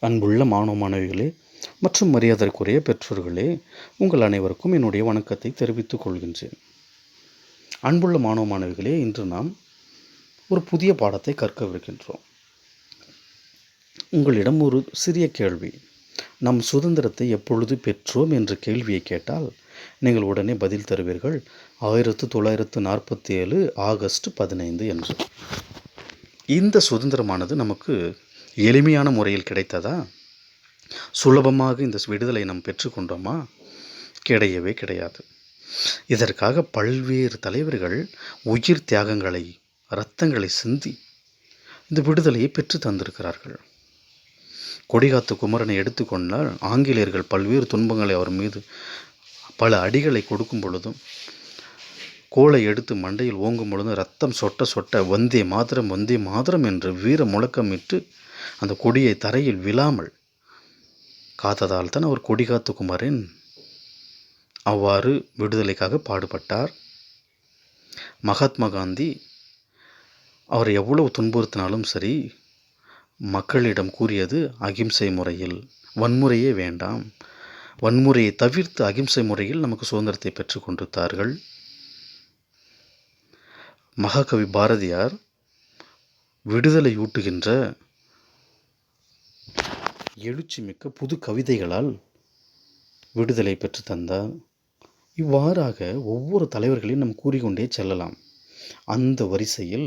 அன்புள்ள மாணவ மாணவிகளே மற்றும் மரியாதைக்குரிய பெற்றோர்களே, உங்கள் அனைவருக்கும் என்னுடைய வணக்கத்தை தெரிவித்துக் கொள்கின்றேன். அன்புள்ள மாணவ மாணவிகளே, இன்று நாம் ஒரு புதிய பாடத்தை கற்கவிருக்கின்றோம். உங்களிடம் ஒரு சிறிய கேள்வி. நம் சுதந்திரத்தை எப்பொழுது பெற்றோம் என்ற கேள்வியை கேட்டால் நீங்கள் உடனே பதில் தருவீர்கள் 1947 ஆகஸ்ட் 15 என்று. இந்த சுதந்திரமானது நமக்கு எளிமையான முறையில் கிடைத்ததா? சுலபமாக இந்த விடுதலை நாம் பெற்றுக்கொண்டோமா? கிடையவே கிடையாது. இதற்காக பல்வேறு தலைவர்கள் உயிர் தியாகங்களை, இரத்தங்களை சிந்தி இந்த விடுதலையை பெற்று தந்திருக்கிறார்கள். கொடிகாத்த குமரனை எடுத்துக்கொண்டால் ஆங்கிலேயர்கள் பல்வேறு துன்பங்களை அவர் மீது பல அடிகளை கொடுக்கும் பொழுதும், கோலை எடுத்து மண்டையில் ஓங்கும் பொழுதும் ரத்தம் சொட்ட சொட்ட வந்தே மாதரம் வந்தே மாதரம் என்று வீர முழக்கமிட்டு அந்த கொடியை தரையில் விழாமல் காத்ததால் தான் அவர் கொடிகாத்த குமரன் அவ்வாறு விடுதலைக்காக பாடுபட்டார். மகாத்மா காந்தி அவர் எவ்வளவு துன்புறுத்தினாலும் சரி, மக்களிடம் கூறியது அகிம்சை முறையில், வன்முறையே வேண்டாம், வன்முறையை தவிர்த்து அகிம்சை முறையில் நமக்கு சுதந்திரத்தை பெற்று கொண்டிருந்தார்கள். மகாகவி பாரதியார் விடுதலை ஊட்டுகின்ற எழுச்சி மிக்க புது கவிதைகளால் விடுதலை பெற்று தந்தார். இவ்வாறாக ஒவ்வொரு தலைவர்களையும் நாம் கூறிக்கொண்டே செல்லலாம். அந்த வரிசையில்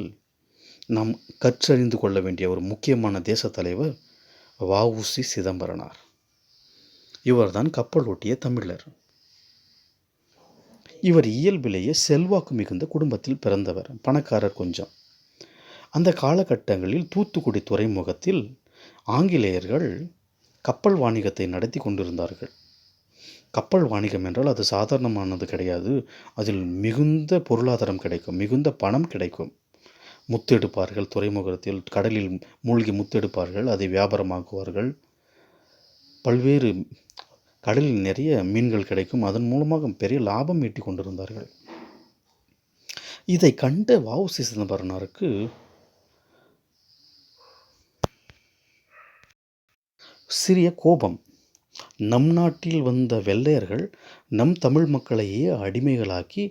நாம் கற்றறிந்து கொள்ள வேண்டிய ஒரு முக்கியமான தேச தலைவர் வ.உ.சி. சிதம்பரனார். இவர்தான் கப்பல் ஓட்டிய தமிழர். இவர் இயல்பிலேயே செல்வாக்கு மிகுந்த குடும்பத்தில் பிறந்தவர், பணக்காரர் கொஞ்சம். அந்த காலகட்டங்களில் தூத்துக்குடி துறைமுகத்தில் ஆங்கிலேயர்கள் கப்பல் வாணிகத்தை நடத்தி கொண்டிருந்தார்கள். கப்பல் வாணிகம் என்றால் அது சாதாரணமானது கிடையாது. அதில் மிகுந்த பொருளாதாரம் கிடைக்கும், மிகுந்த பணம் கிடைக்கும். முத்தெடுப்பார்கள், துறைமுகத்தில் கடலில் மூழ்கி முத்தெடுப்பார்கள், அதை வியாபாரமாக்குவார்கள். பல்வேறு கடலில் நிறைய மீன்கள் கிடைக்கும், அதன் மூலமாக பெரிய லாபம் ஈட்டி கொண்டிருந்தார்கள். இதை கண்ட வ.உ.சி. சிதம்பரனாருக்கு சிறிய கோபம். நம் நாட்டில் வந்த வெள்ளையர்கள் நம் தமிழ் மக்களையே அடிமைகளாக்கி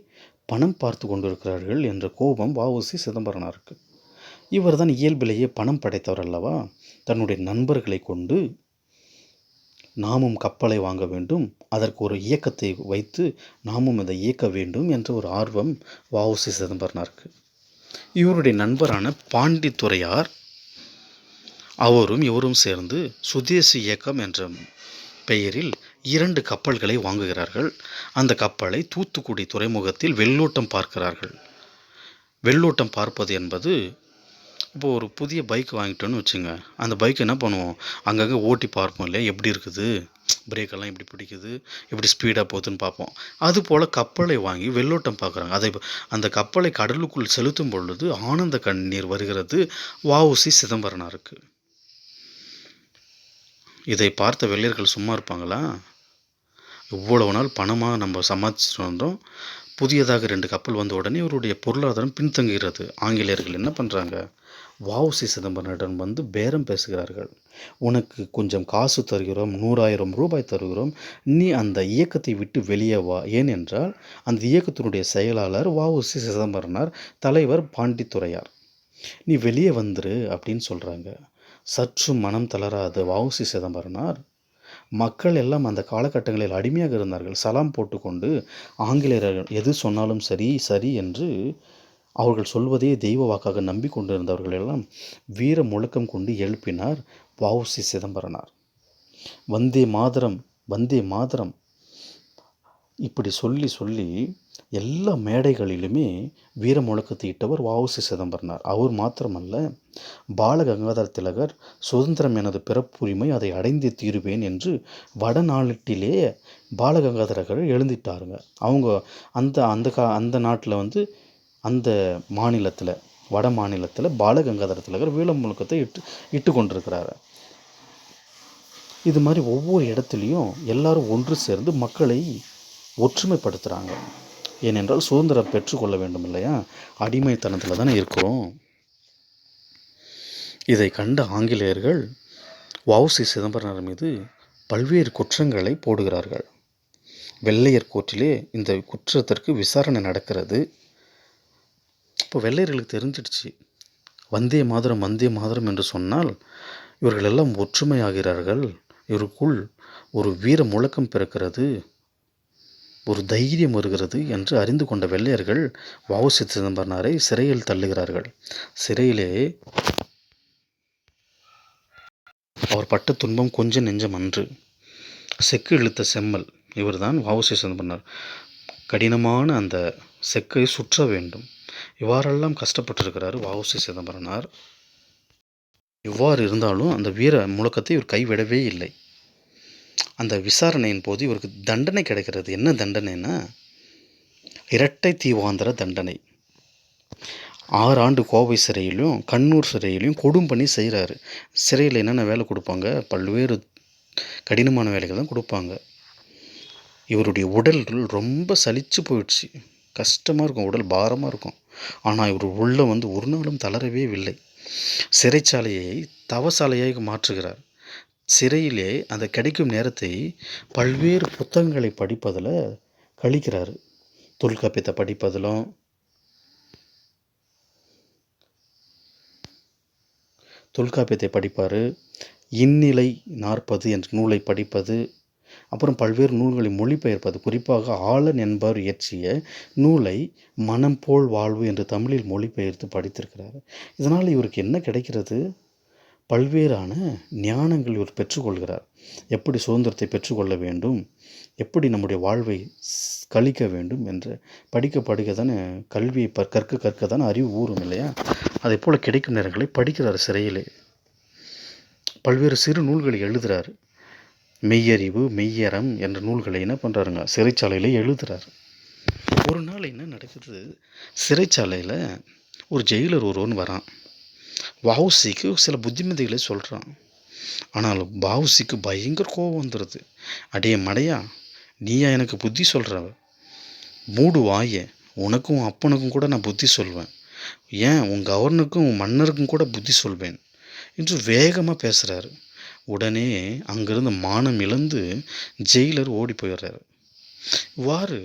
பணம் பார்த்து கொண்டிருக்கிறார்கள் என்ற கோபம் வ.உ.சி. சிதம்பரனாருக்கு. இவர் தான் இயல்பிலேயே பணம் படைத்தவர் அல்லவா? தன்னுடைய நண்பர்களை கொண்டு நாமும் கப்பலை வாங்க வேண்டும், அதற்கு ஒரு இயக்கத்தை வைத்து நாமும் அதை இயக்க வேண்டும் என்ற ஒரு ஆர்வம் வ.உ.சி. சிதம்பரனாருக்கு. இவருடைய நண்பரான பாண்டித்துரையார் அவரும் இவரும் சேர்ந்து சுதேசி இயக்கம் என்ற பெயரில் 2 கப்பல்களை வாங்குகிறார்கள். அந்த கப்பலை தூத்துக்குடி துறைமுகத்தில் வெள்ளோட்டம் பார்க்கிறார்கள். வெள்ளோட்டம் பார்ப்பது என்பது, இப்போது ஒரு புதிய பைக் வாங்கிட்டோன்னு வச்சுங்க, அந்த பைக் என்ன பண்ணுவோம், அங்கங்கே ஓட்டி பார்ப்போம் இல்லையா, எப்படி இருக்குது, பிரேக்கெல்லாம் எப்படி பிடிக்குது, எப்படி ஸ்பீடாக போகுதுன்னு பார்ப்போம். அதுபோல் கப்பலை வாங்கி வெள்ளோட்டம் பார்க்குறாங்க. அந்த கப்பலை கடலுக்குள் செலுத்தும் பொழுது ஆனந்த கண்ணீர் வருகிறது வ.உ.சி. சிதம்பரனாருக்கு. இதை பார்த்த வெள்ளையர்கள் சும்மா இருப்பாங்களா? இவ்வளவு நாள் பணமாக நம்ம சமாளிச்சுட்டு வந்தோம், புதியதாக 2 கப்பல் வந்த உடனே இவருடைய பொருளாதாரம் பின்தங்குகிறது. ஆங்கிலேயர்கள் என்ன பண்ணுறாங்க, வ.உ.சி. சிதம்பரனிடம் வந்து பேரம் பேசுகிறார்கள். உனக்கு கொஞ்சம் காசு தருகிறோம், 100,000 ரூபாய் தருகிறோம், நீ அந்த இயக்கத்தை விட்டு வெளியே வா. ஏனென்றால் அந்த இயக்கத்தினுடைய செயலாளர் வ.உ.சி. சிதம்பரனார், தலைவர் பாண்டித்துரையார். நீ வெளியே வந்துரு அப்படின்னு சொல்கிறாங்க. சற்று மனம் தளராத வ.உ.சி. சிதம்பரனார், மக்கள் எல்லாம் அந்த காலகட்டங்களில் அடிமையாக இருந்தார்கள், சலாம் போட்டுக்கொண்டு ஆங்கிலேயர்கள் எது சொன்னாலும் சரி சரி என்று அவர்கள் சொல்வதே தெய்வ வாக்காக நம்பிக்கொண்டிருந்தவர்கள் எல்லாம் வீர முழக்கம் கொண்டு எழுப்பினார் வ.உ.சி. சிதம்பரனார். வந்தே மாதரம் வந்தே மாதரம் இப்படி சொல்லி சொல்லி எல்லா மேடைகளிலுமே வீர முழக்கத்தை இட்டவர் வ.உ.சி. சிதம்பரனார். அவர் மாத்திரமல்ல, பாலகங்காதர திலகர் சுதந்திரம் எனது பிறப்புரிமை, அதை அடைந்தே தீருவேன் என்று வடநாட்டிலே பாலகங்காதரர்கள் எழுந்திட்டாருங்க. அவங்க அந்த நாட்டில் வந்து அந்த மாநிலத்தில், வட மாநிலத்தில் பாலகங்காதர திலகர் வீர முழக்கத்தை இட்டு கொண்டிருக்கிறாரு. இது மாதிரி ஒவ்வொரு இடத்துலையும் எல்லாரும் ஒன்று சேர்ந்து மக்களை ஒற்றுமைப்படுத்துகிறாங்க. ஏனென்றால் சுதந்திரம் பெற்றுக்கொள்ள வேண்டும் இல்லையா, அடிமைத்தனத்தில் தானே இருக்கிறோம். இதை கண்ட ஆங்கிலேயர்கள் வ.உ.சி. சிதம்பரனார் மீது பல்வேறு குற்றங்களை போடுகிறார்கள். வெள்ளையர் கோர்ட்டிலே இந்த குற்றத்திற்கு விசாரணை நடக்கிறது. இப்போ வெள்ளையர்களுக்கு தெரிஞ்சிடுச்சு, வந்தே மாதரம் வந்தே மாதரம் என்று சொன்னால் இவர்கள் எல்லாம் ஒற்றுமையாகிறார்கள், இவருக்குள் ஒரு வீர முழக்கம் பிறக்கிறது, ஒரு தைரியம் வருகிறது என்று அறிந்து கொண்ட வெள்ளையர்கள் வ.உ.சி. சிதம்பரனாரை சிறையில் தள்ளுகிறார்கள். சிறையிலே அவர் பட்ட துன்பம் கொஞ்சம் நெஞ்சம் அன்று. செக்கு இழுத்த செம்மல் இவர்தான் வ.உ.சி. சிதம்பரனார். கடினமான அந்த செக்கை சுற்ற வேண்டும், இவ்வாறெல்லாம் கஷ்டப்பட்டிருக்கிறார் வ.உ.சி. சிதம்பரனார். இவ்வாறு இருந்தாலும் அந்த வீர முழக்கத்தை இவர் கைவிடவே இல்லை. அந்த விசாரணையின் போது இவருக்கு தண்டனை கிடைக்கிறது. என்ன தண்டனைன்னா, இரட்டை தீவாந்திர தண்டனை. 6 ஆண்டு கோவை சிறையிலையும் கண்ணூர் சிறையிலையும் கொடும் பணி செய்கிறாரு. சிறையில் என்னென்ன வேலை கொடுப்பாங்க, பல்வேறு கடினமான வேலைகள் தான் கொடுப்பாங்க. இவருடைய உடல் ரொம்ப சலிச்சு போயிடுச்சு, கஷ்டமாக இருக்கும், உடல் பாரமாக இருக்கும். ஆனால் இவர் உள்ள ஒரு நாளும் தளரவே இல்லை. சிறைச்சாலையை தவசாலையாக மாற்றுகிறார். சிறையிலே அந்த கிடைக்கும் நேரத்தை பல்வேறு புத்தகங்களை படிப்பதில் கழிக்கிறார். தொல்காப்பியத்தை படிப்பதிலும், தொல்காப்பியத்தை படிப்பார், இந்நிலை 40 என்ற நூலை படிப்பது, அப்புறம் பல்வேறு நூல்களை மொழிபெயர்ப்பது. குறிப்பாக ஆளன் என்பவர் இயற்றிய நூலை மனம் போல் வாழ்வு என்று தமிழில் மொழிபெயர்த்து படித்திருக்கிறார். இதனால் இவருக்கு என்ன கிடைக்கிறது, பல்வேறான ஞானங்கள் இவர் பெற்றுக்கொள்கிறார். எப்படி சுதந்திரத்தை பெற்றுக்கொள்ள வேண்டும், எப்படி நம்முடைய வாழ்வை கழிக்க வேண்டும் என்று படிக்க தானே கல்வியை கற்க தானே அறிவு ஊறும் இல்லையா? அதே போல் கிடைக்கும் நேரங்களை படிக்கிறார். சிறையிலே பல்வேறு சிறு நூல்களை எழுதுகிறார். மெய்யறிவு, மெய்யறம் என்ற நூல்களை என்ன பண்ணுறாருங்க, சிறைச்சாலையில் எழுதுகிறார். ஒரு நாள் என்ன நடக்குது, சிறைச்சாலையில் ஒரு ஜெயிலர் ஒருவன் வரான். வ.உ.சிக்கு சில புத்திமதிகளை சொல்கிறான். ஆனால் வ.உ.சிக்கு பயங்கர கோபம் வந்துடுது. அடே மடையா, நீயா எனக்கு புத்தி சொல்கிற, மூடு வாய, உனக்கும் அப்பனுக்கும் கூட நான் புத்தி சொல்வேன், ஏன் உன் கவர்னருக்கும் உன் மன்னருக்கும் கூட புத்தி சொல்வேன் என்று வேகமாக பேசுகிறாரு. உடனே அங்கிருந்து மானம் இழந்து ஜெயிலர் ஓடி போயிடுறாரு. இவ்வாறு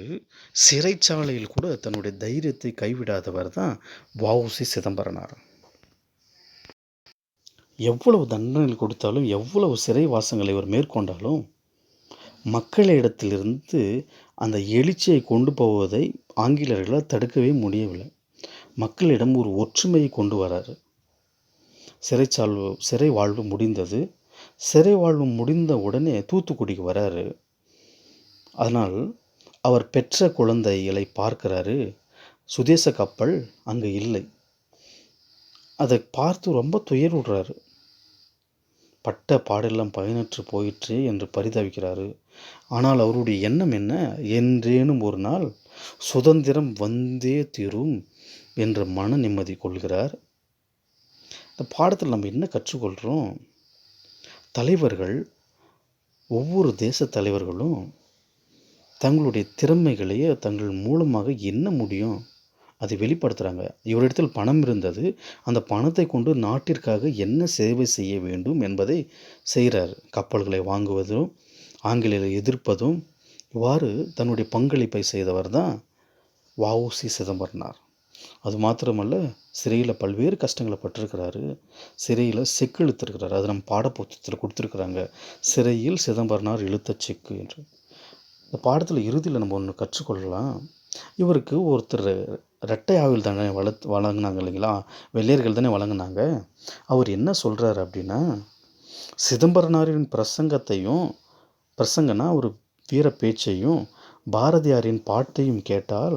சிறைச்சாலையில் கூட தன்னுடைய தைரியத்தை கைவிடாதவர் தான் வ.உ.சி. சிதம்பரனார். எவ்வளவு தண்டனைகள் கொடுத்தாலும், எவ்வளவு சிறை வாசங்களை இவர் மேற்கொண்டாலும், மக்களிடத்திலிருந்து அந்த எழுச்சியை கொண்டு போவதை ஆங்கிலேயர்களால் தடுக்கவே முடியவில்லை. மக்களிடம் ஒரு ஒற்றுமையை கொண்டு வராரு. சிறை வாழ்வு முடிந்தது. சிறை வாழ்வு முடிந்த உடனே தூத்துக்குடிக்கு வராரு. அதனால் அவர் பெற்ற குழந்தைகளை பார்க்கிறாரு. சுதேச கப்பல் அங்கே இல்லை. அதை பார்த்து ரொம்ப துயருறாரு. பட்ட பாடெல்லாம் பயனற்று போயிற்று என்று பரிதவிக்கிறாரு. ஆனால் அவருடைய எண்ணம் என்ன, என்றேனும் ஒரு நாள் சுதந்திரம் வந்தே தீரும் என்ற மன நிம்மதி கொள்கிறார். இந்த பாடத்தில் நம்ம என்ன கற்றுக்கொள்கிறோம், தலைவர்கள், ஒவ்வொரு தேச தலைவர்களும் தங்களுடைய திறமைகளையே தங்கள் மூலமாக என்ன முடியும் அதை வெளிப்படுத்துகிறாங்க. இவரிடத்தில் பணம் இருந்தது, அந்த பணத்தை கொண்டு நாட்டிற்காக என்ன சேவை செய்ய வேண்டும் என்பதை செய்கிறார். கப்பல்களை வாங்குவதும் ஆங்கிலேயரை எதிர்ப்பதும், இவ்வாறு தன்னுடைய பங்களிப்பை செய்தவர் தான் வ.உ.சி. சிதம்பரனார். அது மாத்திரமல்ல, சிறையில் பல்வேறு கஷ்டங்களை பட்டிருக்கிறாரு. சிறையில் செக்கு இழுத்துருக்கிறாரு. அது நம்ம பாடப்புத்தகத்தில் கொடுத்துருக்குறாங்க, சிறையில் சிதம்பரனார் இழுத்த செக்கு என்று. இந்த பாடத்தில் இறுதியில் நம்ம ஒன்று கற்றுக்கொள்ளலாம். இவருக்கு ஒருத்தர் இரட்டை ஆயுள் தண்டனை வழங்கினாங்க இல்லைங்களா, வெள்ளையர்கள் தானே வழங்கினாங்க. அவர் என்ன சொல்கிறார் அப்படின்னா, சிதம்பரனாரின் பிரசங்கன்னா ஒரு வீர பேச்சையும் பாரதியாரின் பாட்டையும் கேட்டால்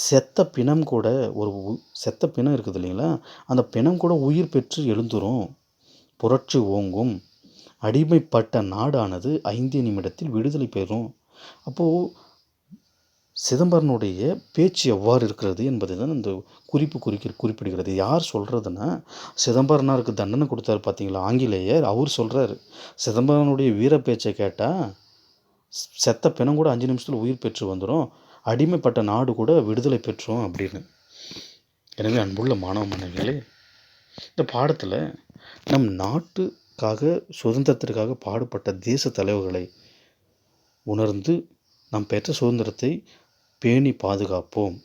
செத்த பிணம் கூட, ஒரு செத்த பிணம் இருக்குது இல்லைங்களா, அந்த பிணம் கூட உயிர் பெற்று எழுந்துரும், புரட்சி ஓங்கும், அடிமைப்பட்ட நாடானது 5 நிமிடத்தில் விடுதலை பெறும். அப்போது சிதம்பரனுடைய பேச்சு எவ்வாறு இருக்கிறது என்பதை தான் அந்த குறிப்பிடுகிறது. யார் சொல்கிறதுனா, சிதம்பரனாருக்கு தண்டனை கொடுத்தாரு பார்த்தீங்களா ஆங்கிலேயர், அவர் சொல்கிறார், சிதம்பரனுடைய வீர பேச்சை கேட்டால் செத்த பிணம் கூட 5 நிமிஷத்தில் உயிர் பெற்று வந்துடும், அடிமைப்பட்ட நாடு கூட விடுதலை பெற்றோம் அப்படின்னு. எனவே அன்புள்ள மாணவ மாணவிகளே, இந்த பாடத்தில் நம் நாட்டு சுதந்திரத்திற்காக பாடுபட்ட தேச தலைவர்களை உணர்ந்து நாம் பெற்ற சுதந்திரத்தை பேணி பாதுகாப்போம்.